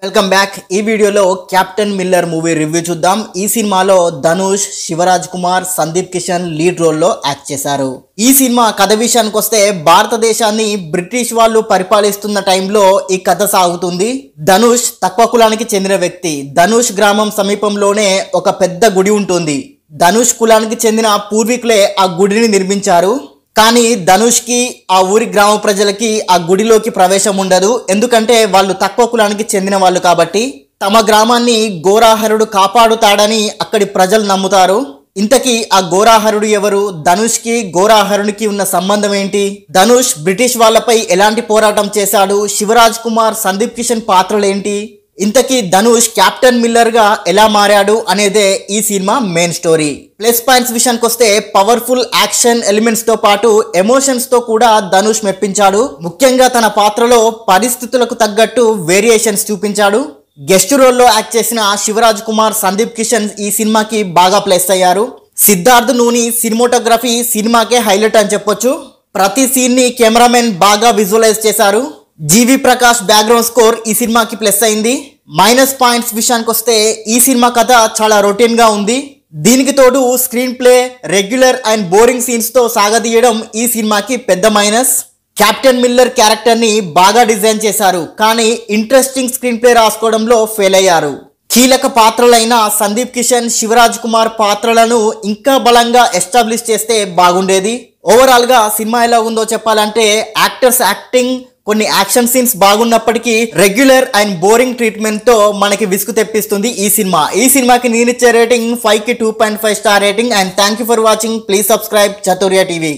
Welcome back. ఈ వీడియోలో captain Miller movie review చూద్దాం. ఈ సినిమాలో ధనుష్, శివరాజ్ కుమార్, సందీప్ కిషన్ లీడ్ రోల్లో యాక్ట్ చేశారు. ఈ సినిమా కథ విషయానికి వస్తే భారతదేశాన్ని బ్రిటిష్ వాళ్ళు పరిపాలిస్తున్న టైంలో ఈ కథ సాగుతుంది. ధనుష్ తక్కువ కులానికి చెందిన వ్యక్తి. ధనుష్ గ్రామం సమీపంలోనే ఒక పెద్ద గుడి ఉంటుంది. ధనుష్ కులానికి చెందిన పూర్వీకులే ఆ గుడిని నిర్మించారు. కానీ ధనుష్కి ఆ ఊరి గ్రామ ప్రజలకి ఆ గుడిలోకి ప్రవేశం ఉండదు. ఎందుకంటే వాళ్ళు తక్కువ కులానికి చెందిన వాళ్ళు కాబట్టి. తమ గ్రామాన్ని ఘోరాహరుడు కాపాడుతాడని అక్కడి ప్రజలు నమ్ముతారు. ఇంతకీ ఆ ఘోరాహరుడు ఎవరు? ధనుష్కి ఘోరాహరునికి ఉన్న సంబంధం ఏంటి? ధనుష్ బ్రిటిష్ వాళ్ళపై ఎలాంటి పోరాటం చేశాడు? శివరాజ్ కుమార్, సందీప్ కిషన్ పాత్రలు ఏంటి? ఇంతకీ ధనుష్ క్యాప్టెన్ మిల్లర్ గా ఎలా మారాడు అనేదే ఈ cinema main story. Plus points విషయానికి వస్తే పవర్ఫుల్ యాక్షన్ ఎలిమెంట్స్ తో పాటు ఎమోషన్స్ తో కూడా ధనుష్ మెప్పించాడు. ముఖ్యంగా తన పాత్రలో పరిస్థితులకు తగ్గట్టు వేరియేషన్స్ చూపించాడు. గెస్ట్ రోల్లో యాక్ట్ చేసిన శివరాజ్ కుమార్, సందీప్ కిషన్ ఈ సినిమాకి బాగా ప్లస్ అయ్యారు. సిద్ధార్థ్ నూని సినిమాటోగ్రఫీ సినిమాకే హైలైట్ అని చెప్పొచ్చు. ప్రతి సీన్ ని కెమెరామెన్ బాగా విజువలైజ్ చేశారు. జీవి ప్రకాష్ బ్యాక్గ్రౌండ్ స్కోర్ ఈ సినిమాకి ప్లస్ అయింది. మైనస్ పాయింట్స్ విషయానికి వస్తే ఈ సినిమా కథ చాలా రొటీన్ గా ఉంది. దీనికి తోడు screen play regular and boring scenes తో సాగదీయడం ఈ సినిమాకి పెద్ద మైనస్. క్యాప్టెన్ మిల్లర్ క్యారెక్టర్ ని బాగా డిజైన్ చేశారు, కానీ ఇంట్రెస్టింగ్ స్క్రీన్ ప్లే రాసుకోవడంలో ఫెయిల్ అయ్యారు. కీలక పాత్రలైన సందీప్ కిషన్, శివరాజ్ కుమార్ పాత్రలను ఇంకా బలంగా ఎస్టాబ్లిష్ చేస్తే బాగుండేది. ఓవరాల్ గా సినిమా ఎలా ఉందో చెప్పాలంటే యాక్టర్స్ యాక్టింగ్, కొన్ని యాక్షన్ సీన్స్ బాగున్నప్పటికీ రెగ్యులర్ అండ్ బోరింగ్ ట్రీట్మెంట్ తో మనకి విసుగు తెప్పిస్తుంది ఈ సినిమా. ఈ సినిమాకి నేనిచ్చే రేటింగ్ 5కి 2.5 star rating. And thank you for watching. Please subscribe చతుర్య TV.